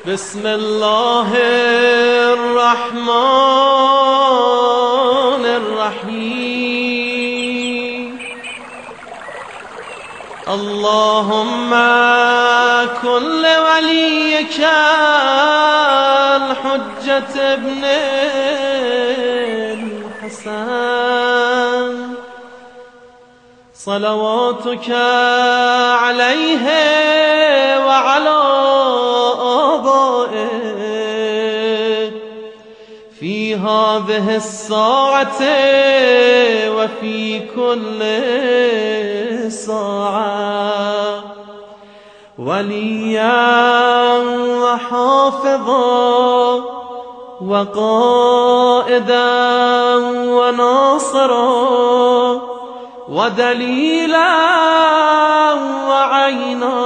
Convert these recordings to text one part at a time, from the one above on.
بسم الله الرحمن الرحيم اللهم كن لوليك الحجة ابن الحسن صلواتك عليه وعلى آبائه في هذه الساعة وفي كل ساعة وليا وحافظا وقائدا وناصرا ودليلا وعينا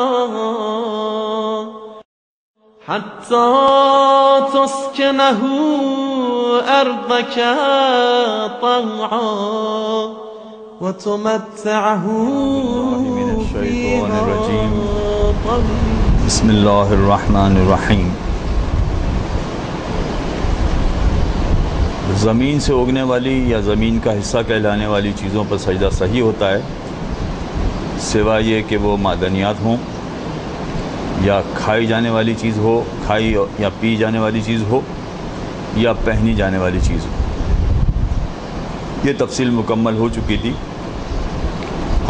حتى تسكنه أرضك طوعا وتمتعه فيها طويلا. بسم الله الرحمن الرحیم. زمین سے اگنے والی یا زمین کا حصہ کہلانے والی چیزوں پر سجدہ صحیح ہوتا ہے سوائے یہ کہ وہ معدنیات ہوں یا کھائی جانے والی چیز ہو، کھائی یا پی جانے والی چیز ہو یا پہنی جانے والی چیز ہو. یہ تفصیل مکمل ہو چکی تھی.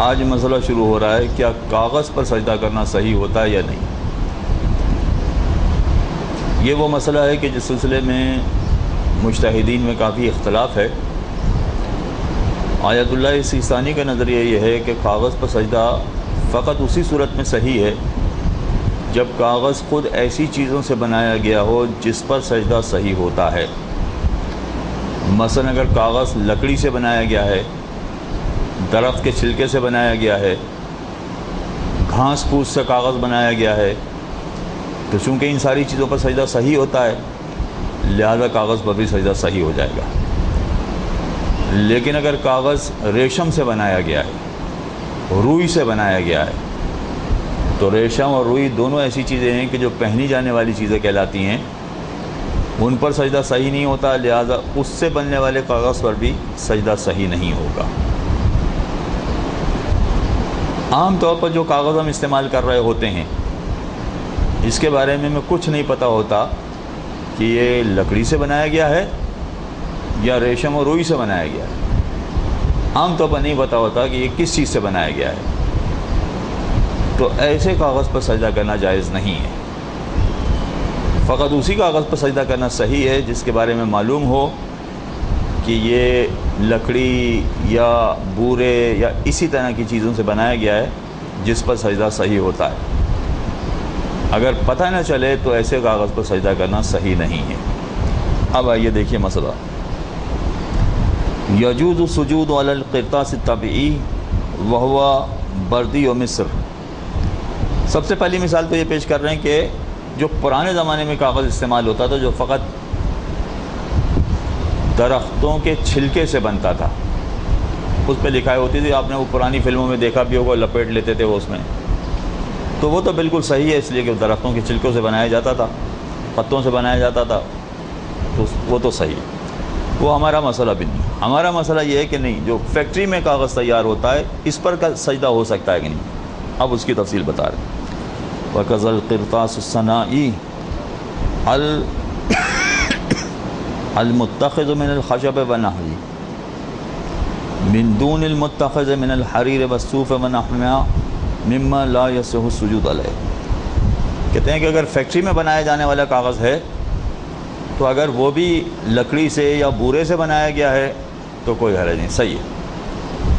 آج مسئلہ شروع ہو رہا ہے کیا کاغذ پر سجدہ کرنا صحیح ہوتا ہے یا نہیں. یہ وہ مسئلہ ہے کہ جس سلسلے میں مجتہدین میں کافی اختلاف ہے. آیت اللہ سیستانی کا نظریہ یہ ہے کہ کاغذ پر سجدہ فقط اسی صورت میں صحیح ہے جب کاغذ خود ایسی چیزوں سے بنایا گیا ہو جس پر سجدہ صحیح ہوتا ہے. مثلا اگر کاغذ لکڑی سے بنایا گیا ہے، درخت کے چھلکے سے بنایا گیا ہے، گھاس پھوس سے کاغذ بنایا گیا ہے، تو چونکہ ان ساری چیزوں پر سجدہ صحیح ہوتا ہے لہذا کاغذ پر بھی سجدہ صحیح ہو جائے گا. لیکن اگر کاغذ ریشم سے بنایا گیا ہے، روئی سے بنایا گیا ہے، تو ریشم اور روئی دونوں ایسی چیزیں ہیں کہ جو پہنی جانے والی چیزیں کہلاتی ہیں، ان پر سجدہ صحیح نہیں ہوتا لہذا اس سے بننے والے کاغذ پر بھی سجدہ صحیح نہیں ہوگا. عام طور پر جو کاغذ ہم استعمال کر رہے ہوتے ہیں اس کے بارے میں ہمیں کچھ نہیں پتہ ہوتا کہ یہ لکڑی سے بنایا گیا ہے یا ریشم اور روئی سے بنایا گیا ہے. عام طور پر نہیں پتہ ہوتا کہ یہ کس چیز سے بنایا گیا ہے. تو ایسے کاغذ پر سجدہ کرنا جائز نہیں ہے. فقط اسی کاغذ پر سجدہ کرنا صحیح ہے جس کے بارے میں معلوم ہو کہ یہ لکڑی یا بورے یا اسی طرح کی چیزوں سے بنایا گیا ہے جس پر سجدہ صحیح ہوتا ہے. اگر پتہ نہ چلے تو ایسے کاغذ پر سجدہ کرنا صحیح نہیں ہے. اب آئیے دیکھیے مسئلہ. یجوز السجود علی القرطاس الطبیعی وہو بردی و مصر. سب سے پہلی مثال تو یہ پیش کر رہے ہیں کہ جو پرانے زمانے میں کاغذ استعمال ہوتا تھا جو فقط درختوں کے چھلکے سے بنتا تھا، اس پہ لکھائی ہوتی تھی. آپ نے وہ پرانی فلموں میں دیکھا بھی ہوگا، لپیٹ لیتے تھے وہ اس میں. تو وہ تو بالکل صحیح ہے اس لیے کہ درختوں کے چھلکوں سے بنایا جاتا تھا، پتوں سے بنایا جاتا تھا، تو وہ تو صحیح ہے. وہ ہمارا مسئلہ بھی نہیں. ہمارا مسئلہ یہ ہے کہ نہیں، جو فیکٹری میں کاغذ تیار ہوتا ہے اس پر کا سجدہ ہو سکتا ہے کہ نہیں. اب اس کی تفصیل بتا رہے ہیں. وَكَذَا الْقِرْطَاسُ الصَّنَاعِي الْمُتَّخِذُ مِنَ الْخَشَبِ وَنَحْوِهِ مِنْ دُونِ الْمُتَّخِذِ مِنَ الْحَرِيرِ وَالصُّوفِ وَنَحْوِهَا مما لا يصح السجود علیہ. کہتے ہیں کہ اگر فیکٹری میں بنایا جانے والا کاغذ ہے تو اگر وہ بھی لکڑی سے یا بورے سے بنایا گیا ہے تو کوئی حرج نہیں، صحیح ہے.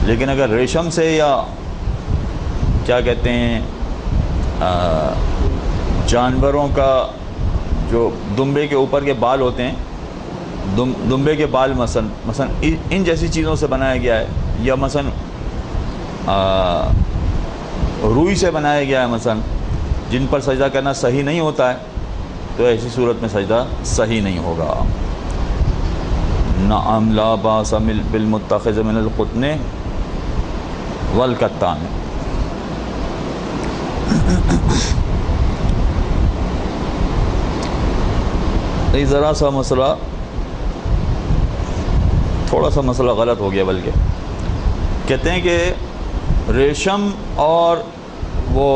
لیکن اگر ریشم سے یا کیا کہتے ہیں جانوروں کا جو دمبے کے اوپر کے بال ہوتے ہیں، دمبے کے بال مثلا ان جیسی چیزوں سے بنایا گیا ہے، یا مثلا روئی سے بنایا گیا ہے مثلا، جن پر سجدہ کرنا صحیح نہیں ہوتا ہے تو ایسی صورت میں سجدہ صحیح نہیں ہوگا. نعم لا باس بالمتخذ من القطن والکتان. بھائی ذرا سا مسئلہ، تھوڑا سا مسئلہ غلط ہو گیا، بلکہ کہتے ہیں کہ ریشم اور وہ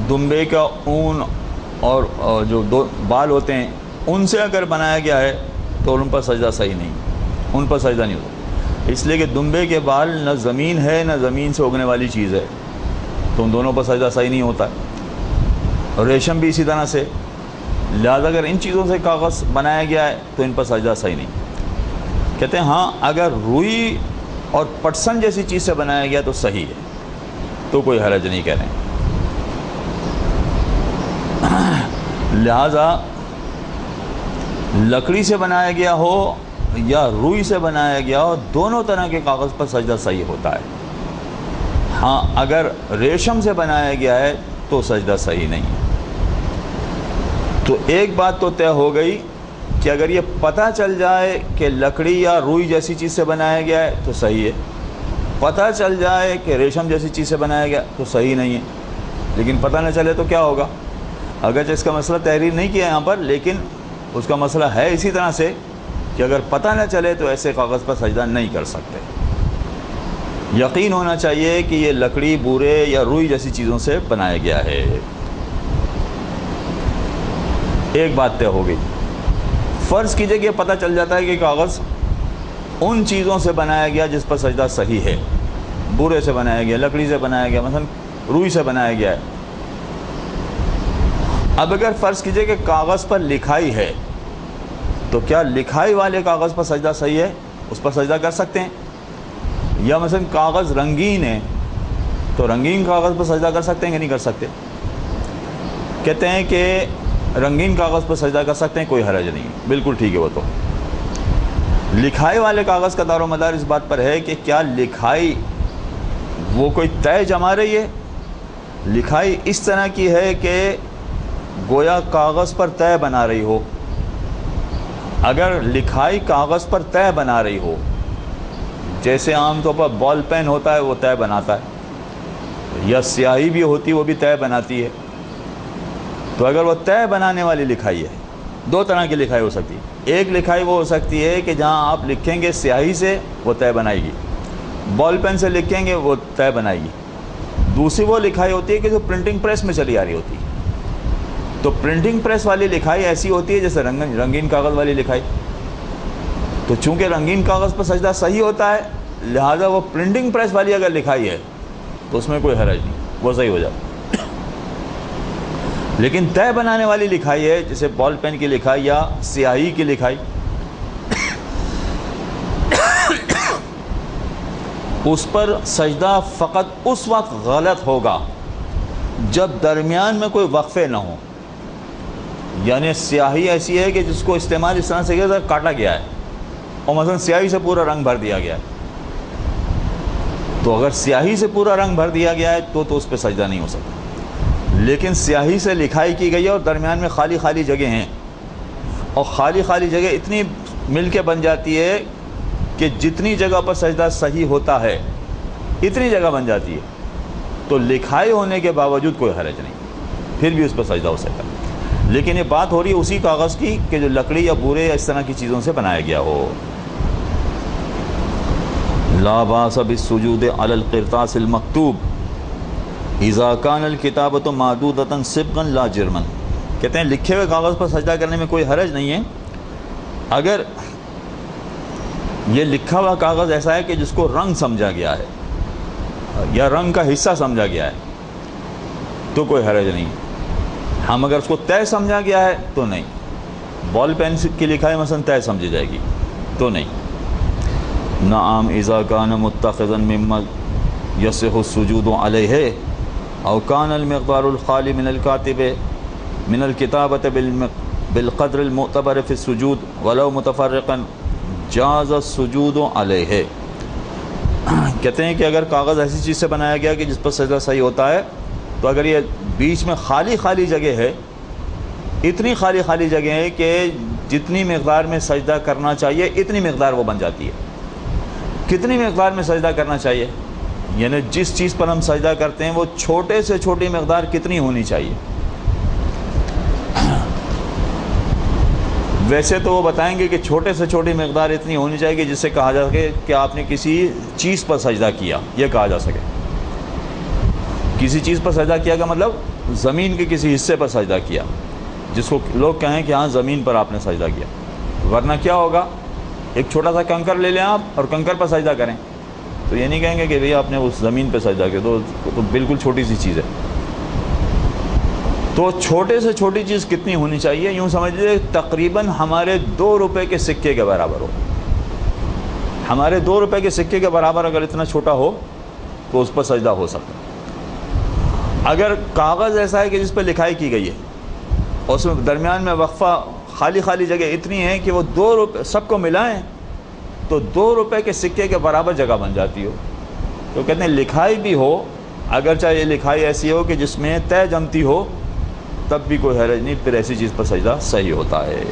دمبے کا اون اور جو دو بال ہوتے ہیں ان سے اگر بنایا گیا ہے تو ان پر سجدہ صحیح نہیں، ان پر سجدہ نہیں ہوتا، اس لیے کہ دمبے کے بال نہ زمین ہے نہ زمین سے اگنے والی چیز ہے، تو ان دونوں پر سجدہ صحیح نہیں ہوتا ہے، اور ریشم بھی اسی طرح سے، لہذا اگر ان چیزوں سے کاغذ بنایا گیا ہے تو ان پر سجدہ صحیح نہیں۔ کہتے ہیں ہاں اگر روئی اور پٹسن جیسی چیز سے بنایا گیا تو صحیح ہے، تو کوئی حرج نہیں کہہ رہے ہیں۔ لہذا لکڑی سے بنایا گیا ہو یا روئی سے بنایا گیا ہو، دونوں طرح کے کاغذ پر سجدہ صحیح ہوتا ہے۔ ہاں اگر ریشم سے بنایا گیا ہے تو سجدہ صحیح نہیں ہے۔ تو ایک بات تو طے ہو گئی کہ اگر یہ پتہ چل جائے کہ لکڑی یا روئی جیسی چیز سے بنایا گیا ہے تو صحیح ہے، پتہ چل جائے کہ ریشم جیسی چیز سے بنایا گیا تو صحیح نہیں ہے۔ لیکن پتہ نہ چلے تو کیا ہوگا؟ اگرچہ اس کا مسئلہ تحریر نہیں کیا یہاں پر، لیکن اس کا مسئلہ ہے اسی طرح سے کہ اگر پتہ نہ چلے تو ایسے کاغذ پر سجدہ نہیں کر سکتے۔ یقین ہونا چاہیے کہ یہ لکڑی، بورے یا روئی جیسی چیزوں سے بنایا گیا ہے۔ ایک بات طے ہو گئی۔ فرض کیجئے کہ پتہ چل جاتا ہے کہ کاغذ ان چیزوں سے بنایا گیا جس پر سجدہ صحیح ہے، بورے سے بنایا گیا، لکڑی سے بنایا گیا، مثلا روئی سے بنایا گیا ہے۔ اب اگر فرض کیجئے کہ کاغذ پر لکھائی ہے تو کیا لکھائی والے کاغذ پر سجدہ صحیح ہے، اس پر سجدہ کر سکتے ہیں؟ یا مثلا کاغذ رنگین ہے تو رنگین کاغذ پر سجدہ کر سکتے ہیں کہ نہیں کر سکتے؟ کہتے ہیں کہ رنگین کاغذ پر سجدہ کر سکتے ہیں، کوئی حرج نہیں، بالکل ٹھیک ہے۔ وہ تو لکھائی والے کاغذ کا دار و مدار اس بات پر ہے کہ کیا لکھائی وہ کوئی طے جما رہی ہے، لکھائی اس طرح کی ہے کہ گویا کاغذ پر طے بنا رہی ہو۔ اگر لکھائی کاغذ پر طے بنا رہی ہو، جیسے عام طور پر بال پین ہوتا ہے وہ طے بناتا ہے، یا سیاہی بھی ہوتی وہ بھی طے بناتی ہے، تو اگر وہ طے بنانے والی لکھائی ہے، دو طرح کی لکھائی ہو سکتی ہے۔ ایک لکھائی وہ ہو سکتی ہے کہ جہاں آپ لکھیں گے سیاہی سے وہ طے بنائے گی، بال پین سے لکھیں گے وہ طے بنائے گی۔ دوسری وہ لکھائی ہوتی ہے کہ جو پرنٹنگ پریس میں چلی آ رہی ہوتی ہے، تو پرنٹنگ پریس والی لکھائی ایسی ہوتی ہے جیسے رنگین کاغذ والی لکھائی۔ تو چونکہ رنگین کاغذ پر سجدہ صحیح ہوتا ہے، لہذا وہ پرنٹنگ پریس والی اگر لکھائی ہے تو اس میں کوئی حرج نہیں، وہ صحیح ہو جاتا۔ لیکن طے بنانے والی لکھائی ہے جیسے بال پین کی لکھائی یا سیاہی کی لکھائی، اس پر سجدہ فقط اس وقت غلط ہوگا جب درمیان میں کوئی وقفے نہ ہوں۔ یعنی سیاہی ایسی ہے کہ جس کو استعمال اس طرح سے کیا کاٹا گیا ہے، اور مثلا سیاہی سے پورا رنگ بھر دیا گیا ہے، تو اگر سیاہی سے پورا رنگ بھر دیا گیا ہے تو اس پہ سجدہ نہیں ہو سکتا۔ لیکن سیاہی سے لکھائی کی گئی ہے اور درمیان میں خالی خالی جگہ ہیں، اور خالی خالی جگہ اتنی مل کے بن جاتی ہے کہ جتنی جگہ پر سجدہ صحیح ہوتا ہے اتنی جگہ بن جاتی ہے، تو لکھائی ہونے کے باوجود کوئی حرج نہیں، پھر بھی اس پر سجدہ ہو سکتا ہے۔ لیکن یہ بات ہو رہی ہے اسی کاغذ کی کہ جو لکڑی یا بورے یا اس طرح کی چیزوں سے بنایا گیا ہو۔ لا باس بالسجود علی القرطاس المکتوب اذا کان الکتابۃ معدودۃ صبغا لا جرما۔ کہتے ہیں لکھے ہوئے کاغذ پر سجدہ کرنے میں کوئی حرج نہیں ہے اگر یہ لکھا ہوا کاغذ ایسا ہے کہ جس کو رنگ سمجھا گیا ہے یا رنگ کا حصہ سمجھا گیا ہے تو کوئی حرج نہیں۔ ہم اگر اس کو طے سمجھا گیا ہے تو نہیں، بال پین کی لکھائی مثلا طے سمجھی جائے گی تو نہیں۔ نعم اذا کان متخذا مما یصح السجود علیہ او کان المقدار الخالی من الکاتب من الکتابۃ بالقدر المعتبر فی السجود ولو متفرقا جاز السجود علیہ۔ کہتے ہیں کہ اگر کاغذ ایسی چیز سے بنایا گیا کہ جس پر سجدہ صحیح ہوتا ہے، تو اگر یہ بیچ میں خالی خالی جگہ ہے، اتنی خالی خالی جگہ ہے کہ جتنی مقدار میں سجدہ کرنا چاہیے اتنی مقدار وہ بن جاتی ہے۔ کتنی مقدار میں سجدہ کرنا چاہیے؟ یعنی جس چیز پر ہم سجدہ کرتے ہیں وہ چھوٹے سے چھوٹی مقدار کتنی ہونی چاہیے؟ ویسے تو وہ بتائیں گے کہ چھوٹے سے چھوٹی مقدار اتنی ہونی چاہیے جس سے کہا جا سکے کہ آپ نے کسی چیز پر سجدہ کیا، یہ کہا جا سکے۔ کسی چیز پر سجدہ کیا کا مطلب زمین کے کسی حصے پر سجدہ کیا، جس کو لوگ کہیں کہ ہاں زمین پر آپ نے سجدہ کیا۔ ورنہ کیا ہوگا، ایک چھوٹا سا کنکر لے لیں آپ اور کنکر پر سجدہ کریں تو یہ نہیں کہیں گے کہ بھئی آپ نے اس زمین پہ سجدہ کیا، تو بالکل چھوٹی سی چیز ہے۔ تو چھوٹے سے چھوٹی چیز کتنی ہونی چاہیے، یوں سمجھ لیجیے تقریباً ہمارے 2 روپے کے سکے کے برابر ہو۔ ہمارے 2 روپے کے سکے کے برابر اگر اتنا چھوٹا ہو تو اس پر سجدہ ہو سکتا ہے۔ اگر کاغذ ایسا ہے کہ جس پہ لکھائی کی گئی ہے اور اس میں درمیان میں وقفہ خالی جگہ اتنی ہے کہ وہ 2 روپے سب کو ملائیں تو 2 روپے کے سکے کے برابر جگہ بن جاتی ہو، تو کہتے ہیں لکھائی بھی ہو، اگرچہ یہ لکھائی ایسی ہو کہ جس میں طے جمتی ہو تب بھی کوئی حرج نہیں، پھر ایسی چیز پر سجدہ صحیح ہوتا ہے۔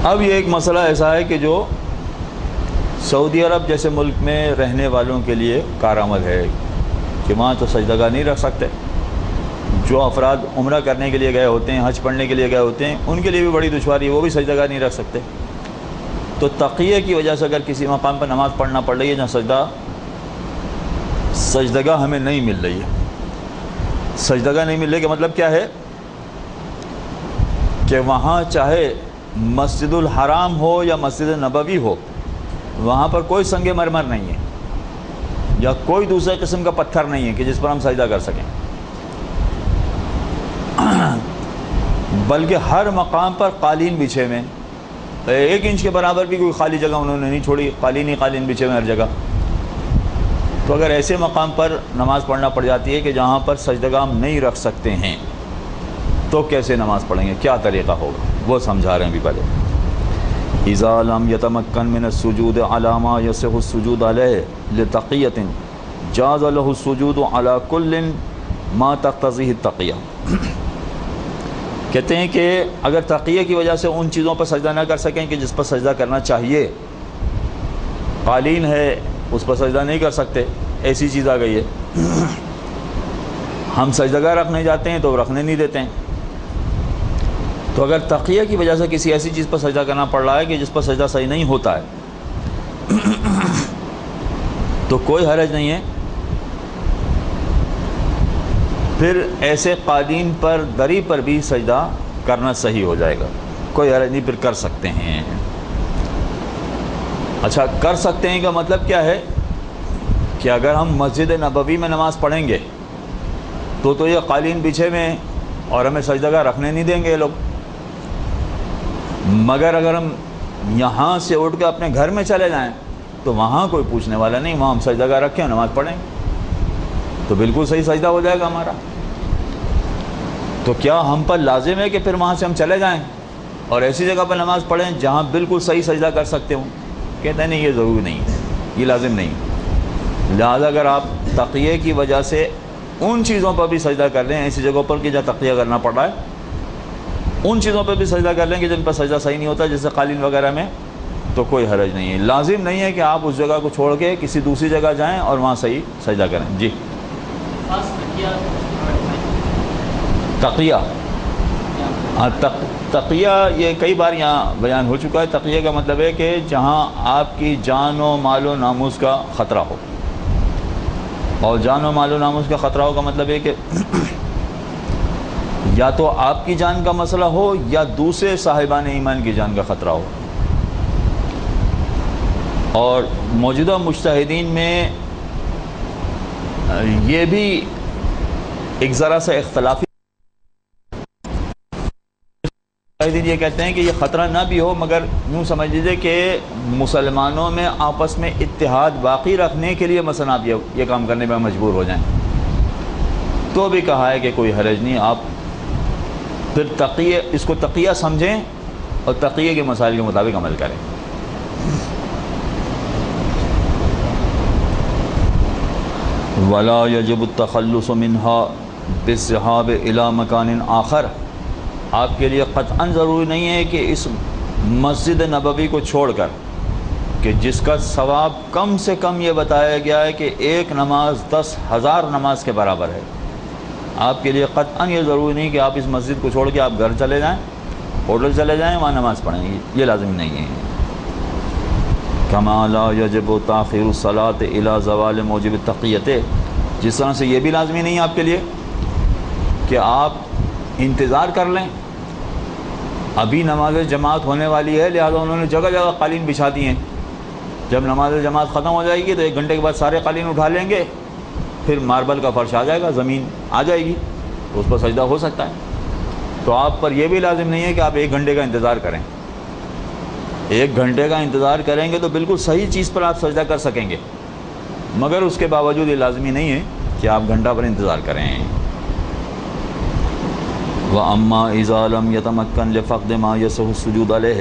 اب یہ ایک مسئلہ ایسا ہے کہ جو سعودی عرب جیسے ملک میں رہنے والوں کے لیے کارآمد ہے کہ وہاں تو سجدگاہ نہیں رکھ سکتے۔ جو افراد عمرہ کرنے کے لیے گئے ہوتے ہیں، حج پڑھنے کے لیے گئے ہوتے ہیں، ان کے لیے بھی بڑی دشواری ہے، وہ بھی سجدگاہ نہیں رکھ سکتے۔ تو تقیہ کی وجہ سے اگر کسی مقام پر نماز پڑھنا پڑ رہی ہے جہاں سجدگاہ ہمیں نہیں مل رہی ہے، سجدگاہ نہیں مل رہی کا مطلب کیا ہے کہ وہاں چاہے مسجد الحرام ہو یا مسجد نبوی ہو، وہاں پر کوئی سنگ مرمر نہیں ہے یا کوئی دوسرے قسم کا پتھر نہیں ہے کہ جس پر ہم سجدہ کر سکیں، بلکہ ہر مقام پر قالین بچھے ہوئے، 1 انچ کے برابر بھی کوئی خالی جگہ انہوں نے نہیں چھوڑی، قالین ہی قالین بچھے ہوئے ہر جگہ۔ تو اگر ایسے مقام پر نماز پڑھنا پڑ جاتی ہے کہ جہاں پر سجدگاہ ہم نہیں رکھ سکتے ہیں تو کیسے نماز پڑھیں گے، کیا طریقہ ہوگا، وہ سمجھا رہے ہیں بھی پہلے۔ اذا لم يتمكن من السجود على ما يصح السجود عليه لتقية جاز له السجود على كل ما تقتضيه التقية۔ کہتے ہیں کہ اگر تقیہ کی وجہ سے ان چیزوں پر سجدہ نہ کر سکیں کہ جس پر سجدہ کرنا چاہیے، قالین ہے اس پر سجدہ نہیں کر سکتے، ایسی چیز آ گئی ہے، ہم سجدگاہ رکھنے جاتے ہیں تو رکھنے نہیں دیتے ہیں، تو اگر تقیہ کی وجہ سے کسی ایسی چیز پر سجدہ کرنا پڑ رہا ہے کہ جس پر سجدہ صحیح نہیں ہوتا ہے تو کوئی حرج نہیں ہے، پھر ایسے قالین پر دری پر بھی سجدہ کرنا صحیح ہو جائے گا، کوئی حرج نہیں، پھر کر سکتے ہیں۔ اچھا، کر سکتے ہیں کا مطلب کیا ہے کہ اگر ہم مسجد نبوی میں نماز پڑھیں گے تو یہ قالین بچھے میں اور ہمیں سجدگاہ رکھنے نہیں دیں گے یہ لوگ، مگر اگر ہم یہاں سے اٹھ کے اپنے گھر میں چلے جائیں تو وہاں کوئی پوچھنے والا نہیں، وہاں ہم سجدگاہ رکھیں نماز پڑھیں تو بالکل صحیح سجدہ ہو جائے گا ہمارا۔ تو کیا ہم پر لازم ہے کہ پھر وہاں سے ہم چلے جائیں اور ایسی جگہ پر نماز پڑھیں جہاں بالکل صحیح سجدہ کر سکتے ہوں؟ کہتے ہیں نہیں، یہ ضروری نہیں ہے، یہ لازم نہیں۔ لہذا اگر آپ تقیہ کی وجہ سے ان چیزوں پر بھی سجدہ کر لیں، ایسی جگہوں پر کہ جہاں تقیہ کرنا پڑ رہا ہے، ان چیزوں پہ بھی سجدہ کر لیں کہ جن پر سجدہ صحیح نہیں ہوتا جیسے قالین وغیرہ میں، تو کوئی حرج نہیں ہے۔ لازم نہیں ہے کہ آپ اس جگہ کو چھوڑ کے کسی دوسری جگہ جائیں اور وہاں صحیح سجدہ کریں۔ جی، تقیہ، تقیہ یہ کئی بار یہاں بیان ہو چکا ہے۔ تقیہ کا مطلب ہے کہ جہاں آپ کی جان و مال و ناموس کا خطرہ ہو، اور جان و مال و ناموس کا خطرہ ہو کا مطلب ہے کہ یا تو آپ کی جان کا مسئلہ ہو یا دوسرے صاحبان ایمان کی جان کا خطرہ ہو۔ اور موجودہ مجتہدین میں یہ بھی ایک ذرا سا اختلافی، مجتہدین یہ کہتے ہیں کہ یہ خطرہ نہ بھی ہو مگر یوں سمجھ لیجیے کہ مسلمانوں میں آپس میں اتحاد باقی رکھنے کے لیے مثلا آپ یہ کام کرنے میں مجبور ہو جائیں تو بھی کہا ہے کہ کوئی حرج نہیں، آپ پھر تقیہ، اس کو تقیہ سمجھیں اور تقیہ کے مسائل کے مطابق عمل کریں۔ ولا يجب التخلص منها بالذهاب الى مكان آخر، آپ کے لیے قطعاً ضروری نہیں ہے کہ اس مسجد نبوی کو چھوڑ کر کہ جس کا ثواب کم سے کم یہ بتایا گیا ہے کہ ایک نماز 10,000 نماز کے برابر ہے، آپ کے لیے قطعاً یہ ضروری نہیں کہ آپ اس مسجد کو چھوڑ کے آپ گھر چلے جائیں، ہوٹل چلے جائیں، وہاں نماز پڑھیں، یہ لازم نہیں ہے۔ کما لا یجب تاخیر الصلاۃ الی زوال موجب التقیۃ، جس طرح سے یہ بھی لازمی نہیں ہے آپ کے لیے کہ آپ انتظار کر لیں، ابھی نماز جماعت ہونے والی ہے لہذا انہوں نے جگہ جگہ قالین بچھا دی ہیں، جب نماز جماعت ختم ہو جائے گی تو 1 گھنٹے کے بعد سارے قالین اٹھا لیں گے، پھر ماربل کا فرش آ جائے گا، زمین آ جائے گی تو اس پر سجدہ ہو سکتا ہے۔ تو آپ پر یہ بھی لازم نہیں ہے کہ آپ 1 گھنٹے کا انتظار کریں، 1 گھنٹے کا انتظار کریں گے تو بالکل صحیح چیز پر آپ سجدہ کر سکیں گے، مگر اس کے باوجود یہ لازمی نہیں ہے کہ آپ گھنٹہ پر انتظار کریں۔ وَأَمَّا إِذَا لَمْ يَتَمَكَّنْ لِفَقْدِ مَا يَسُعُ السُّجُودَ عَلَيْهِ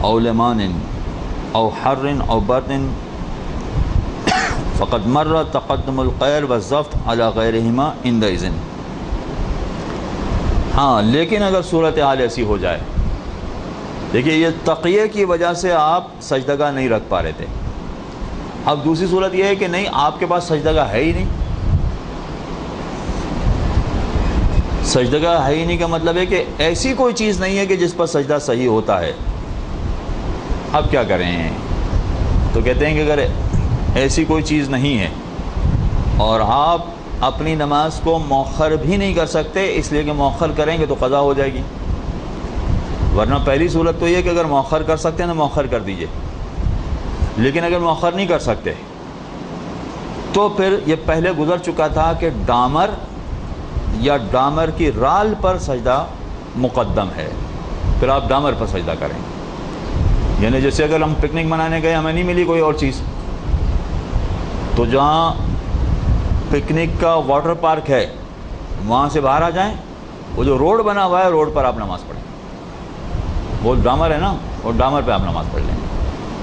أَوْ لِمَانٍ أَوْ حَرٍّ أَوْ بَرْدٍ فَقَدْ مَرَّ تَقَدُّمُ الْقَيْرِ وَالزَّفْتُ عَلَى غَيْرِهِمَا عِنْدَئِذٍ۔ ہاں لیکن اگر صورتحال ایسی ہو جائے، دیکھیے یہ تقیہ کی وجہ سے آپ سجدگاہ نہیں رکھ پا رہے تھے، اب دوسری صورت یہ ہے کہ نہیں آپ کے پاس سجدگاہ ہے ہی نہیں، سجدگاہ ہے ہی نہیں کا مطلب ہے کہ ایسی کوئی چیز نہیں ہے کہ جس پر سجدہ صحیح ہوتا ہے، اب کیا کریں؟ تو کہتے ہیں کہ اگر ایسی کوئی چیز نہیں ہے اور آپ اپنی نماز کو مؤخر بھی نہیں کر سکتے، اس لیے کہ مؤخر کریں گے تو قضا ہو جائے گی، ورنہ پہلی صورت تو یہ کہ اگر مؤخر کر سکتے ہیں تو مؤخر کر دیجئے، لیکن اگر مؤخر نہیں کر سکتے تو پھر یہ پہلے گزر چکا تھا کہ ڈامر یا ڈامر کی رال پر سجدہ مقدم ہے، پھر آپ ڈامر پر سجدہ کریں، یعنی جیسے اگر ہم پکنک منانے گئے ہمیں نہیں ملی کوئی اور چیز، تو جہاں پکنک کا واٹر پارک ہے وہاں سے باہر آ جائیں، وہ جو روڈ بنا ہوا ہے روڈ پر آپ نماز پڑھیں، وہ ڈامر ہے نا، اور ڈامر پہ آپ نماز پڑھ لیں،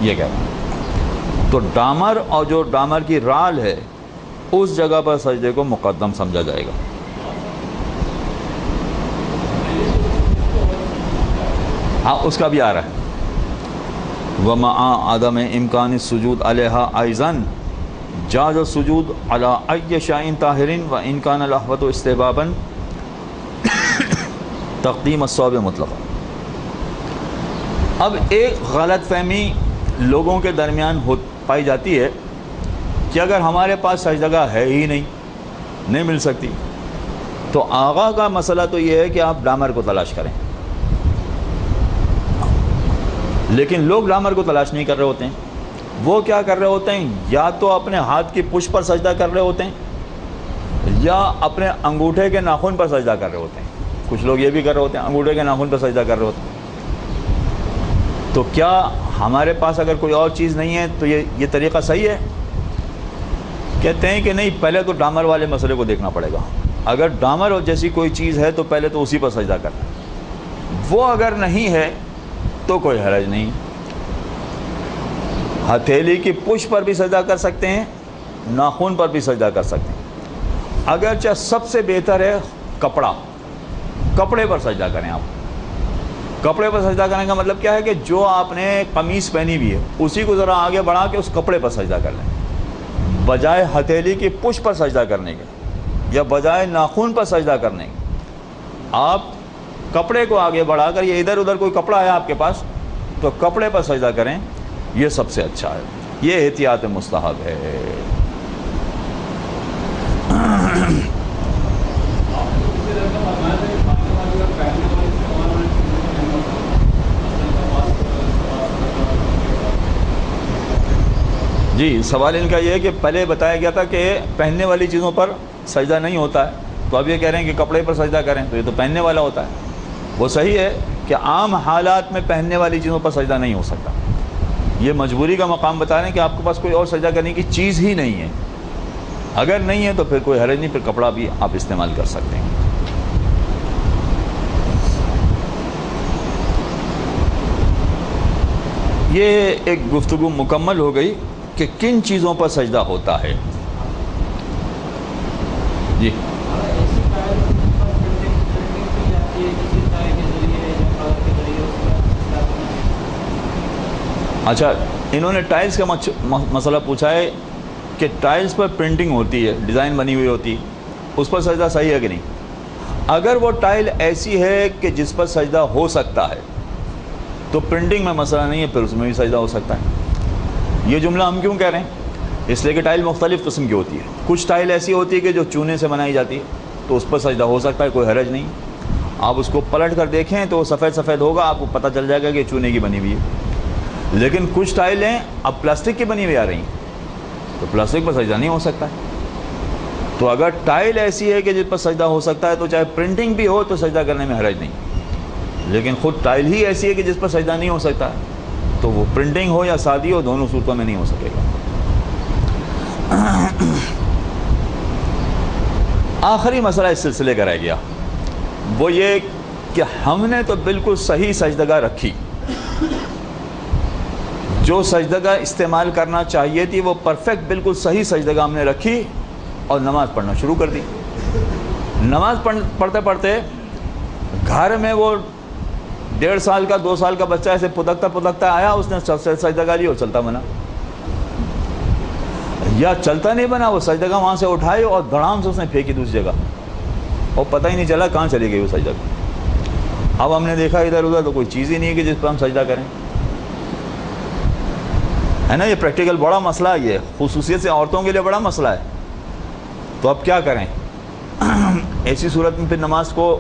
یہ کہہ رہا ہوں۔ تو ڈامر اور جو ڈامر کی رال ہے اس جگہ پر سجدے کو مقدم سمجھا جائے گا۔ ہاں اس کا بھی آ رہا ہے وَمَعَ عَدَمِ إِمْكَانِ السُّجُودِ عَلَيْهَا أَيْضًا جَازَ السُّجُودُ عَلَىٰ أَيِّ شَيْءٍ طَاهِرٍ وَإِنْ كَانَ الْأَحْوَطُ اسْتِحْبَابًا تقدیم الصواب مطلقا۔ اب ایک غلط فہمی لوگوں کے درمیان پائی جاتی ہے کہ اگر ہمارے پاس سجدگاہ ہے ہی نہیں مل سکتی، تو آغا کا مسئلہ تو یہ ہے کہ آپ ڈامر کو تلاش کریں، لیکن لوگ ڈامر کو تلاش نہیں کر رہے ہوتے ہیں، وہ کیا کر رہے ہوتے ہیں، یا تو اپنے ہاتھ کی پشت پر سجدہ کر رہے ہوتے ہیں یا اپنے انگوٹھے کے ناخن پر سجدہ کر رہے ہوتے ہیں، کچھ لوگ یہ بھی کر رہے ہوتے ہیں انگوٹھے کے ناخن پر سجدہ کر رہے ہوتے ہیں۔ تو کیا ہمارے پاس اگر کوئی اور چیز نہیں ہے تو یہ طریقہ صحیح ہے؟ کہتے ہیں کہ نہیں، پہلے تو ڈامر والے مسئلے کو دیکھنا پڑے گا، اگر ڈامر جیسی کوئی چیز ہے تو پہلے تو اسی پر سجدہ کرنا ہے، وہ اگر نہیں ہے تو کوئی حرج نہیں، ہتھیلی کی پشت پر بھی سجدہ کر سکتے ہیں، ناخن پر بھی سجدہ کر سکتے ہیں، اگرچہ سب سے بہتر ہے کپڑے پر سجدہ کریں۔ آپ کپڑے پر سجدہ کرنے کا مطلب کیا ہے کہ جو آپ نے قمیص پہنی ہوئی ہے اسی کو ذرا آگے بڑھا کے اس کپڑے پر سجدہ کر لیں، بجائے ہتھیلی کی پشت پر سجدہ کرنے کے یا بجائے ناخن پر سجدہ کرنے کے آپ کپڑے کو آگے بڑھا کر، یہ ادھر ادھر کوئی کپڑا ہے آپ کے پاس تو کپڑے پر سجدہ کریں، یہ سب سے اچھا ہے، یہ احتیاط مستحب ہے۔ جی سوال ان کا یہ ہے کہ پہلے بتایا گیا تھا کہ پہننے والی چیزوں پر سجدہ نہیں ہوتا ہے، تو اب یہ کہہ رہے ہیں کہ کپڑے پر سجدہ کریں، تو یہ تو پہننے والا ہوتا ہے۔ وہ صحیح ہے کہ عام حالات میں پہننے والی چیزوں پر سجدہ نہیں ہو سکتا، یہ مجبوری کا مقام بتا رہے ہیں کہ آپ کے پاس کوئی اور سجدہ کرنے کی چیز ہی نہیں ہے، اگر نہیں ہے تو پھر کوئی حرج نہیں، پھر کپڑا بھی آپ استعمال کر سکتے ہیں۔ یہ ایک گفتگو مکمل ہو گئی کہ کن چیزوں پر سجدہ ہوتا ہے۔ جی اچھا، انہوں نے ٹائلز کا مسئلہ پوچھا ہے کہ ٹائلز پر پرنٹنگ ہوتی ہے، ڈیزائن بنی ہوئی ہوتی، اس پر سجدہ صحیح ہے کہ نہیں؟ اگر وہ ٹائل ایسی ہے کہ جس پر سجدہ ہو سکتا ہے تو پرنٹنگ میں مسئلہ نہیں ہے، پھر اس میں بھی سجدہ ہو سکتا ہے۔ یہ جملہ ہم کیوں کہہ رہے ہیں؟ اس لیے کہ ٹائل مختلف قسم کی ہوتی ہے۔ کچھ ٹائل ایسی ہوتی ہے کہ جو چونے سے بنائی جاتی ہے، تو اس پر سجدہ ہو سکتا ہے، کوئی حرج نہیں۔ آپ اس کو پلٹ کر دیکھیں تو سفید سفید ہوگا، آپ کو پتہ چل جائے گا کہ چونے کی بنی ہوئی ہے۔ لیکن کچھ ٹائلیں اب پلاسٹک کی بنی ہوئی آ رہی ہیں، تو پلاسٹک پر سجدہ نہیں ہو سکتا ہے۔ تو اگر ٹائل ایسی ہے کہ جس پر سجدہ ہو سکتا ہے تو چاہے پرنٹنگ بھی ہو تو سجدہ کرنے میں حرج نہیں، لیکن خود ٹائل ہی ایسی ہے کہ جس پر سجدہ نہیں ہو سکتا تو وہ پرنٹنگ ہو یا سادی ہو، دونوں صورتوں میں نہیں ہو سکے گا۔ آخری مسئلہ اس سلسلے کا رہ گیا، وہ یہ کہ ہم نے تو بالکل صحیح سجدگاہ رکھی، جو سجدگاہ استعمال کرنا چاہیے تھی وہ پرفیکٹ بالکل صحیح سجدگاہ ہم نے رکھی اور نماز پڑھنا شروع کر دی۔ نماز پڑھتے پڑھتے گھر میں وہ 1.5 سال کا 2 سال کا بچہ ایسے پدکتا آیا، اس نے سجدگاہ لی اور چلتا بنا، یا چلتا نہیں بنا، وہ سجدگاہ وہاں سے اٹھائی اور دھڑام سے اس نے پھینکی دوسری جگہ، اور پتہ ہی نہیں چلا کہاں چلی گئی وہ سجدگاہ۔ اب ہم نے دیکھا ادھر ادھر تو کوئی چیز ہی نہیں ہے کہ جس پر ہم سجدہ کریں، ہے نا؟ یہ پریکٹیکل بڑا مسئلہ ہے، یہ خصوصیت سے عورتوں کے لیے بڑا مسئلہ ہے۔ تو اب کیا کریں؟ ایسی صورت میں پھر نماز کو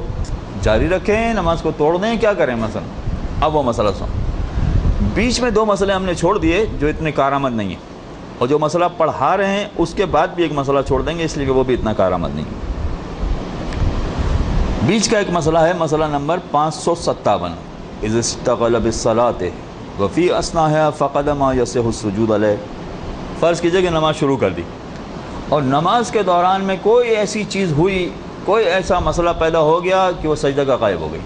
جاری رکھیں، نماز کو توڑ دیں، کیا کریں مثلا؟ اب وہ مسئلہ سن، بیچ میں 2 مسئلے ہم نے چھوڑ دیے جو اتنے کارآمد نہیں ہیں، اور جو مسئلہ پڑھا رہے ہیں اس کے بعد بھی ایک مسئلہ چھوڑ دیں گے، اس لیے کہ وہ بھی اتنا کارآمد نہیں ہے۔ بیچ کا ایک مسئلہ ہے، مسئلہ نمبر 557، اذ استغل بالصلاۃ وفی اثناءها فقد ما یصح السجود علیہ۔ فرض کیجئے کہ نماز شروع کر دی اور نماز کے دوران میں کوئی ایسی چیز ہوئی، کوئی ایسا مسئلہ پیدا ہو گیا کہ وہ سجدہ کا غائب ہو گئی۔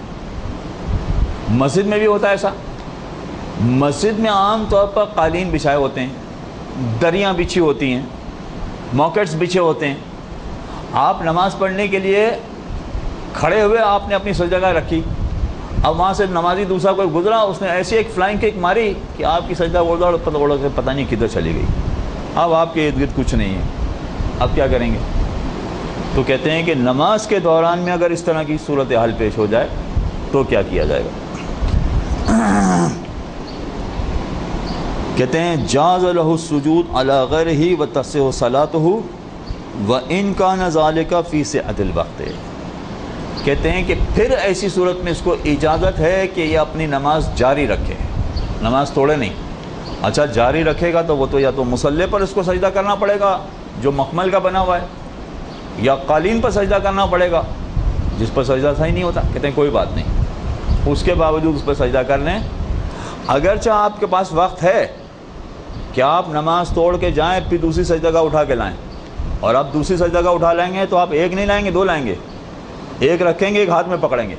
مسجد میں بھی ہوتا ہے ایسا، مسجد میں عام طور پر قالین بچھائے ہوتے ہیں، دریاں بچھی ہوتی ہیں، موکٹس بچھے ہوتے ہیں، آپ نماز پڑھنے کے لیے کھڑے ہوئے آپ نے اپنی سجدہ رکھی، اب وہاں سے نمازی دوسرا کوئی گزرا، اس نے ایسی ایک فلائنگ کک ماری کہ آپ کی سجدہ اڑ کے پتہ نہیں کدھر چلی گئی، اب آپ کے ارد گرد کچھ نہیں ہے، اب کیا کریں گے؟ تو کہتے ہیں کہ نماز کے دوران میں اگر اس طرح کی صورتحال پیش ہو جائے تو کیا کیا جائے گا؟ کہتے ہیں جاز لہ السجود علی غیرہ وتصح صلاتہ وان کان ذلک فی سعۃ الوقت۔ کہتے ہیں کہ پھر ایسی صورت میں اس کو اجازت ہے کہ یہ اپنی نماز جاری رکھے، نماز توڑے نہیں۔ اچھا جاری رکھے گا تو وہ تو یا تو مصلی پر اس کو سجدہ کرنا پڑے گا جو مخمل کا بنا ہوا ہے، یا قالین پر سجدہ کرنا پڑے گا جس پر سجدہ صحیح نہیں ہوتا۔ کہتے ہیں کوئی بات نہیں، اس کے باوجود اس پر سجدہ کر لیں، اگرچہ آپ کے پاس وقت ہے کہ آپ نماز توڑ کے جائیں پھر دوسری سجدہ کا اٹھا کے لائیں، اور آپ دوسری سجدہ کا اٹھا لیں گے تو آپ ایک نہیں لائیں گے، 2 لائیں گے، ایک رکھیں گے ایک ہاتھ میں پکڑیں گے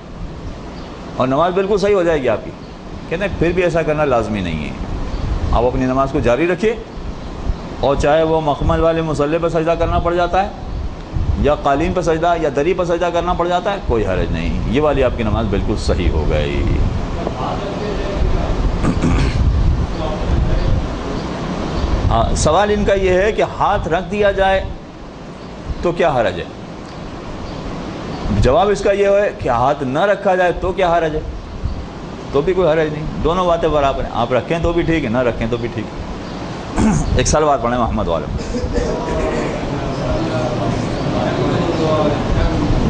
اور نماز بالکل صحیح ہو جائے گی آپ کی۔ کہتے ہیں پھر بھی ایسا کرنا لازمی نہیں ہے، آپ اپنی نماز کو جاری رکھیے، اور چاہے وہ مخمل والے مصلی پر سجدہ کرنا پڑ جاتا ہے یا قالین پر سجدہ یا دری پر سجدہ کرنا پڑ جاتا ہے، کوئی حرج نہیں، یہ والی آپ کی نماز بالکل صحیح ہو گئی۔ ہاں، سوال ان کا یہ ہے کہ ہاتھ رکھ دیا جائے تو کیا حرج ہے؟ جواب اس کا یہ ہے کہ ہاتھ نہ رکھا جائے تو کیا حرج ہے؟ تو بھی کوئی حرج نہیں، دونوں باتیں برابر ہیں، آپ رکھیں تو بھی ٹھیک ہے، نہ رکھیں تو بھی ٹھیک ہے۔ ایک صلوات پڑھیں محمد والے۔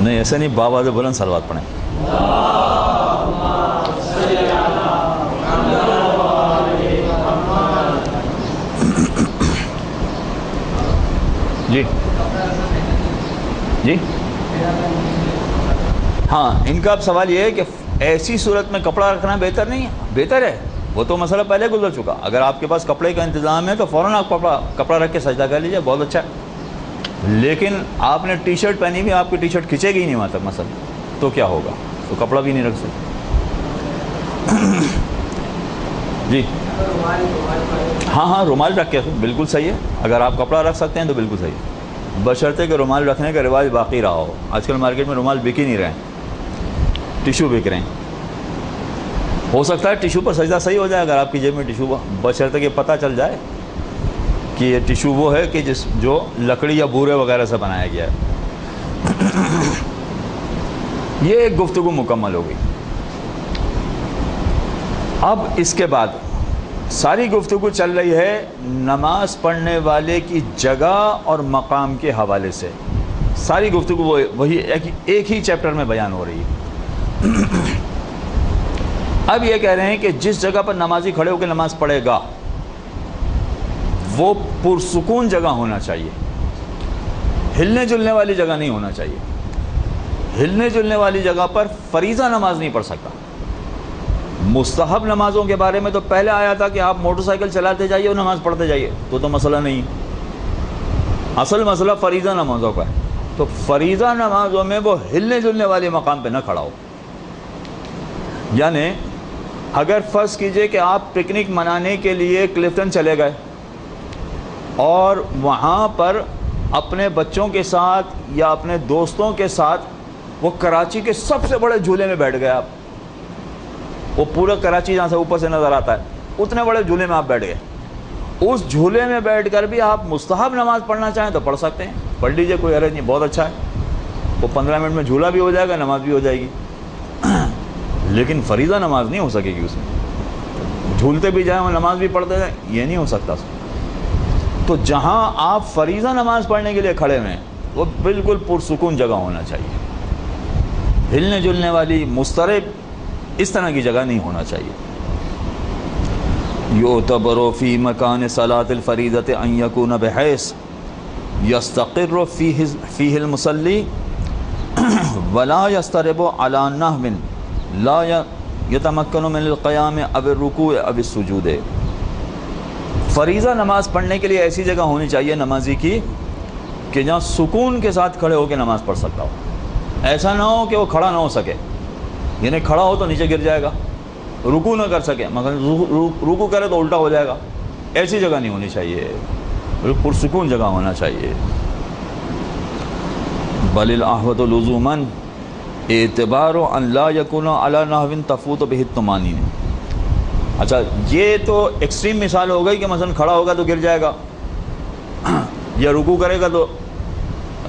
نہیں ایسے نہیں، بابا سے بلند صلوات پڑھیں۔ جی جی ہاں، ان کا اب سوال یہ ہے کہ ایسی صورت میں کپڑا رکھنا بہتر نہیں ہے؟ بہتر ہے، وہ تو مسئلہ پہلے گزر چکا، اگر آپ کے پاس کپڑے کا انتظام ہے تو فوراً آپ کپڑا رکھ کے سجدہ کر لیجیے، بہت اچھا ہے۔ لیکن آپ نے ٹی شرٹ پہنی ہوئی، آپ کی ٹی شرٹ کھنچے گی نہیں وہاں تک مثلا، تو کیا ہوگا؟ تو کپڑا بھی نہیں رکھ سکتے۔ جی ہاں، رومال رکھ کے بالکل صحیح ہے، اگر آپ کپڑا رکھ سکتے ہیں تو بالکل صحیح ہے، بشرطے کہ رومال رکھنے کا رواج باقی رہا ہو۔ آج کل مارکیٹ میں رومال بک ہی نہیں رہے ہیں، ٹیشو بک رہے ہیں۔ ہو سکتا ہے ٹیشو پر سجدہ صحیح ہو جائے اگر آپ کی جیب میں ٹیشو، بشرطے کہ پتہ چل جائے کہ یہ ٹیشو وہ ہے کہ جو لکڑی یا بورے وغیرہ سے بنایا گیا ہے۔ یہ ایک گفتگو مکمل ہو گئی۔ اب اس کے بعد ساری گفتگو چل رہی ہے نماز پڑھنے والے کی جگہ اور مقام کے حوالے سے، ساری گفتگو وہی ایک ہی چیپٹر میں بیان ہو رہی ہے۔ اب یہ کہہ رہے ہیں کہ جس جگہ پر نمازی کھڑے ہو کے نماز پڑھے گا وہ پرسکون جگہ ہونا چاہیے، ہلنے جلنے والی جگہ نہیں ہونا چاہیے۔ ہلنے جلنے والی جگہ پر فریضہ نماز نہیں پڑھ سکتا۔ مستحب نمازوں کے بارے میں تو پہلے آیا تھا کہ آپ موٹر سائیکل چلاتے جائیے اور نماز پڑھتے جائیے، تو مسئلہ نہیں۔ اصل مسئلہ فریضہ نمازوں کا ہے، تو فریضہ نمازوں میں وہ ہلنے جلنے والے مقام پہ نہ کھڑا ہو۔ یعنی اگر فرض کیجئے کہ آپ پکنک منانے کے لیے کلفٹن چلے گئے اور وہاں پر اپنے بچوں کے ساتھ یا اپنے دوستوں کے ساتھ وہ کراچی کے سب سے بڑے جھولے میں بیٹھ گئے، آپ وہ پورا کراچی جہاں سے اوپر سے نظر آتا ہے اتنے بڑے جھولے میں آپ بیٹھ گئے، اس جھولے میں بیٹھ کر بھی آپ مستحب نماز پڑھنا چاہیں تو پڑھ سکتے ہیں، پڑھ لیجئے، کوئی حرج نہیں، بہت اچھا ہے۔ وہ 15 منٹ میں جھولا بھی ہو جائے گا، نماز بھی ہو جائے گی، لیکن فریضہ نماز نہیں ہو سکے گی اس میں۔ جھولتے بھی جائیں اور نماز بھی پڑھتے جائیں، یہ نہیں ہو سکتا۔ تو جہاں آپ فریضہ نماز پڑھنے کے لیے کھڑے ہیں وہ بالکل پرسکون جگہ ہونا چاہیے، ہلنے جلنے والی مضطرب اس طرح کی جگہ نہیں ہونا چاہیے۔ یعتبر فی مکان صلاۃ الفریضۃ ان یکون بحیث یستقر فیہ المصلی ولا یضطرب علی نحو لا یتمکن من القیام او الرکوع او السجود۔ فریضہ نماز پڑھنے کے لیے ایسی جگہ ہونی چاہیے نمازی کی کہ جہاں سکون کے ساتھ کھڑے ہو کے نماز پڑھ سکتا ہو، ایسا نہ ہو کہ وہ کھڑا نہ ہو سکے، یعنی کھڑا ہو تو نیچے گر جائے گا، رکوع نہ کر سکے، مگر رکوع کرے تو الٹا ہو جائے گا، ایسی جگہ نہیں ہونی چاہیے، پرسکون جگہ ہونا چاہیے۔ بل الاحوط لزوما اعتبار ان لا یکون علی نحو تفوت بہ الطمانینہ۔ اچھا یہ تو ایکسٹریم مثال ہو گئی کہ مثلا کھڑا ہوگا تو گر جائے گا یا رکوع کرے گا تو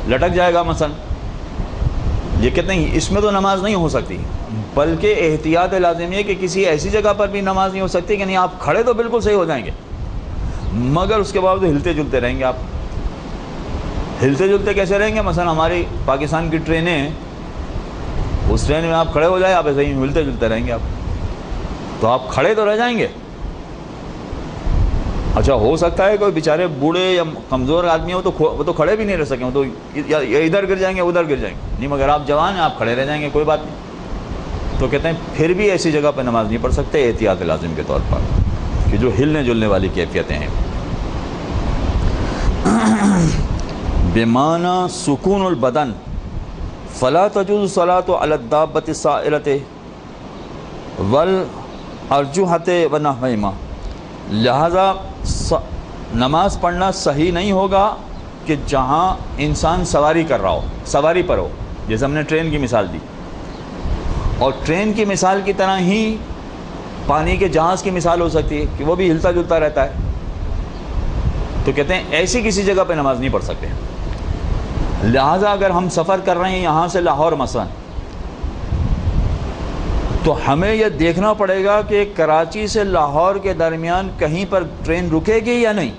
لٹک جائے گا مثلا، یہ کہتے ہیں اس میں تو نماز نہیں ہو سکتی، بلکہ احتیاط لازمی ہے کہ کسی ایسی جگہ پر بھی نماز نہیں ہو سکتی کہ نہیں آپ کھڑے تو بالکل صحیح ہو جائیں گے مگر اس کے باوجود ہلتے جلتے رہیں گے۔ آپ ہلتے جلتے کیسے رہیں گے؟ مثلا ہماری پاکستان کی ٹرینیں، اس ٹرین میں آپ کھڑے ہو جائیں، آپ ایسے ہی ہلتے جلتے رہیں گے، آپ تو آپ کھڑے تو رہ جائیں گے۔ اچھا ہو سکتا ہے کوئی بیچارے بوڑھے یا کمزور آدمی ہو تو وہ تو کھڑے بھی نہیں رہ سکیں، وہ تو یا ادھر گر جائیں گے ادھر گر جائیں گے، نہیں مگر آپ جوان ہیں، آپ کھڑے رہ جائیں گے، کوئی بات نہیں۔ تو کہتے ہیں پھر بھی ایسی جگہ پہ نماز نہیں پڑھ سکتے احتیاط لازم کے طور پر کہ جو ہلنے جلنے والی کیفیتیں ہیں۔ بمعنی سکون البدن فلا تجوز الصلاۃ علی الدابۃ السائرۃ والارجحۃ ونحوہما، لہذا نماز پڑھنا صحیح نہیں ہوگا کہ جہاں انسان سواری کر رہا ہو، سواری پر ہو، جیسے ہم نے ٹرین کی مثال دی، اور ٹرین کی مثال کی طرح ہی پانی کے جہاز کی مثال ہو سکتی ہے کہ وہ بھی ہلتا جلتا رہتا ہے۔ تو کہتے ہیں ایسی کسی جگہ پہ نماز نہیں پڑھ سکتے، لہٰذا اگر ہم سفر کر رہے ہیں یہاں سے لاہور مثلا، تو ہمیں یہ دیکھنا پڑے گا کہ کراچی سے لاہور کے درمیان کہیں پر ٹرین رکے گی یا نہیں،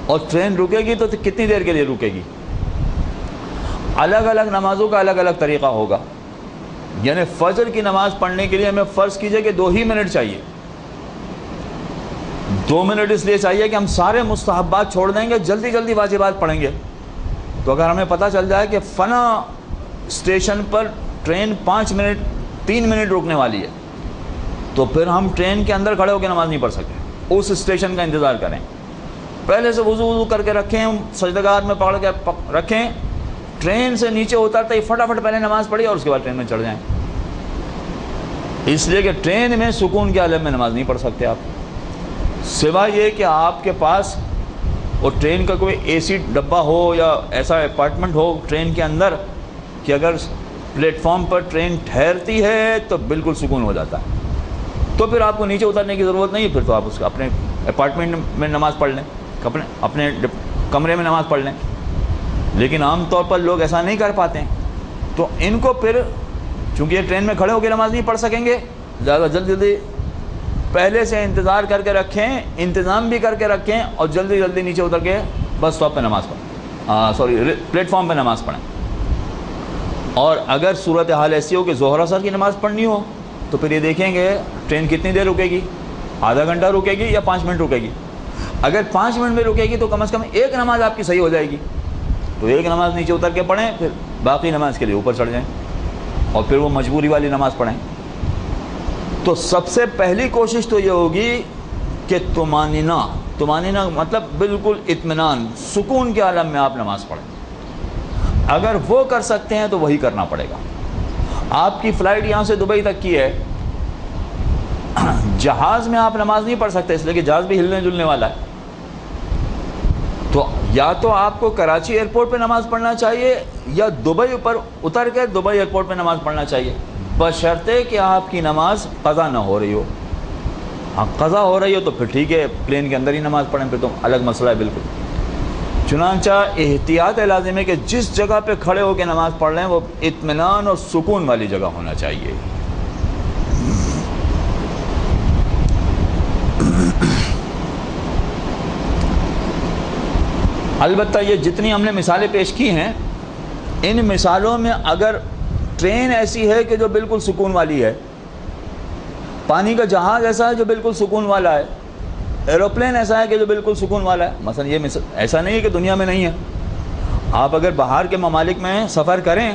اور ٹرین رکے گی تو کتنی دیر کے لیے رکے گی۔ الگ الگ نمازوں کا الگ الگ طریقہ ہوگا، یعنی فجر کی نماز پڑھنے کے لیے ہمیں فرض کیجئے کہ 2 ہی منٹ چاہیے۔ 2 منٹ اس لیے چاہیے کہ ہم سارے مستحبات چھوڑ دیں گے، جلدی جلدی واجبات پڑھیں گے۔ تو اگر ہمیں پتہ چل جائے کہ فلاں اسٹیشن پر ٹرین 3 منٹ رکنے والی ہے، تو پھر ہم ٹرین کے اندر کھڑے ہو کے نماز نہیں پڑھ سکتے، اس اسٹیشن کا انتظار کریں، پہلے سے وضو کر کے رکھیں، سجدگار میں پکڑ کے رکھیں، ٹرین سے نیچے اترتے ہی فٹافٹ پہلے نماز پڑھی اور اس کے بعد ٹرین میں چڑھ جائیں، اس لیے کہ ٹرین میں سکون کے عالم میں نماز نہیں پڑھ سکتے آپ، سوائے یہ کہ آپ کے پاس اور ٹرین کا کوئی اے سی ڈبہ ہو یا ایسا اپارٹمنٹ ہو ٹرین کے اندر کہ اگر پلیٹ فارم پر ٹرین ٹھہرتی ہے تو بالکل سکون ہو جاتا ہے، تو پھر آپ کو نیچے اترنے کی ضرورت نہیں ہے، پھر تو آپ اس کا اپنے اپارٹمنٹ میں نماز پڑھ لیں، اپنے کمرے میں نماز پڑھ لیں۔ لیکن عام طور پر لوگ ایسا نہیں کر پاتے ہیں، تو ان کو پھر چونکہ یہ ٹرین میں کھڑے ہو کے نماز نہیں پڑھ سکیں گے، زیادہ جلدی پہلے سے انتظار کر کے رکھیں، انتظام بھی کر کے رکھیں، اور جلدی نیچے اتر کے بس اسٹاپ پہ نماز پڑھیں، پلیٹ فارم پہ نماز پڑھیں۔ اور اگر صورتحال ایسی ہو کہ ظہر اثر کی نماز پڑھنی ہو تو پھر یہ دیکھیں گے ٹرین کتنی دیر رکے گی، آدھا گھنٹہ رکے گی یا 5 منٹ رکے گی۔ اگر 5 منٹ میں رکے گی تو کم از کم ایک نماز آپ کی صحیح ہو جائے گی، تو ایک نماز نیچے اتر کے پڑھیں، پھر باقی نماز کے لیے اوپر چڑھ جائیں، اور پھر وہ مجبوری والی نماز پڑھیں۔ تو سب سے پہلی کوشش تو یہ ہوگی کہ طمانینہ مطلب بالکل اطمینان، سکون کے عالم میں آپ نماز پڑھیں۔ اگر وہ کر سکتے ہیں تو وہی کرنا پڑے گا۔ آپ کی فلائٹ یہاں سے دبئی تک کی ہے، جہاز میں آپ نماز نہیں پڑھ سکتے، اس لیے کہ جہاز بھی ہلنے جلنے والا ہے، تو یا تو آپ کو کراچی ایئرپورٹ پہ نماز پڑھنا چاہیے یا دبئی پر اتر کے دبئی ایئرپورٹ پہ نماز پڑھنا چاہیے، بشرطے کہ آپ کی نماز قضا نہ ہو رہی ہو۔ ہاں قضا ہو رہی ہو تو پھر ٹھیک ہے، پلین کے اندر ہی نماز پڑھیں، پھر تو الگ مسئلہ ہے بالکل۔ چنانچہ احتیاط لازم ہے کہ جس جگہ پہ کھڑے ہو کے نماز پڑھ لیں وہ اطمینان اور سکون والی جگہ ہونا چاہیے۔ البتہ یہ جتنی ہم نے مثالیں پیش کی ہیں، ان مثالوں میں اگر ٹرین ایسی ہے کہ جو بالکل سکون والی ہے، پانی کا جہاز ایسا ہے جو بالکل سکون والا ہے، ایروپلین ایسا ہے کہ جو بالکل سکون والا ہے، مثلا یہ ایسا نہیں ہے کہ دنیا میں نہیں ہے۔ آپ اگر باہر کے ممالک میں سفر کریں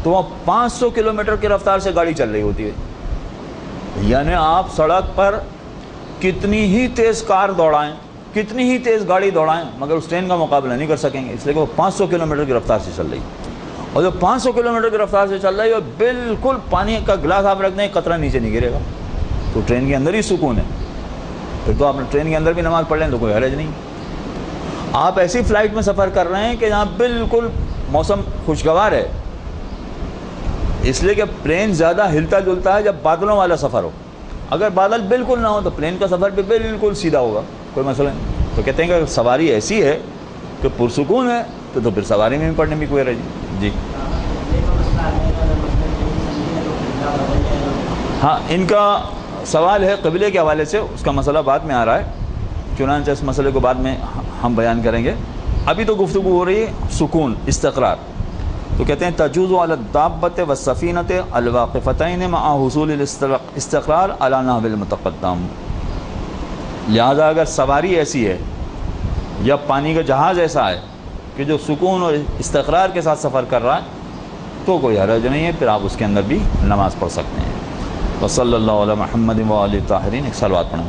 تو وہاں 500 کلومیٹر کی رفتار سے گاڑی چل رہی ہوتی ہے، یعنی آپ سڑک پر کتنی ہی تیز کار دوڑائیں، کتنی ہی تیز گاڑی دوڑائیں، مگر اس ٹرین کا مقابلہ نہیں کر سکیں گے، اس لیے کہ وہ 500 کلومیٹر کی رفتار سے چل رہی ہے۔ اور جو 500 کلومیٹر کی رفتار سے چل رہی ہے بالکل پانی کا گلاس آپ رکھ دیں قطرہ نیچے نہیں گرے گا، تو ٹرین کے اندر ہی سکون ہے، پھر تو آپ ٹرین کے اندر بھی نماز پڑھ لیں تو کوئی حرج نہیں۔ آپ ایسی فلائٹ میں سفر کر رہے ہیں کہ جہاں بالکل موسم خوشگوار ہے، اس لیے کہ پلین زیادہ ہلتا جلتا ہے جب بادلوں والا سفر ہو، اگر بادل بالکل نہ ہو تو پلین کا سفر بھی بالکل سیدھا ہوگا، کوئی مسئلہ نہیں۔ تو کہتے ہیں کہ سواری ایسی ہے کہ پرسکون ہے تو پھر سواری میں بھی پڑھنے میں کوئی حرج نہیں۔ جی ہاں، ان کا سوال ہے قبلے کے حوالے سے، اس کا مسئلہ بعد میں آ رہا ہے، چنانچہ اس مسئلے کو بعد میں ہم بیان کریں گے۔ ابھی تو گفتگو ہو رہی ہے سکون، استقرار۔ تو کہتے ہیں تجوز علی الدابۃ والسفینۃ الواقفتین مع حصول الاستقرار علی نحو المتقدم۔ لہذا اگر سواری ایسی ہے یا پانی کا جہاز ایسا ہے کہ جو سکون اور استقرار کے ساتھ سفر کر رہا ہے تو کوئی حرج نہیں ہے، پھر آپ اس کے اندر بھی نماز پڑھ سکتے ہیں۔ وصلی اللہ علی محمد و آلہ الطاہرین۔ ایک صلوات پڑھیں۔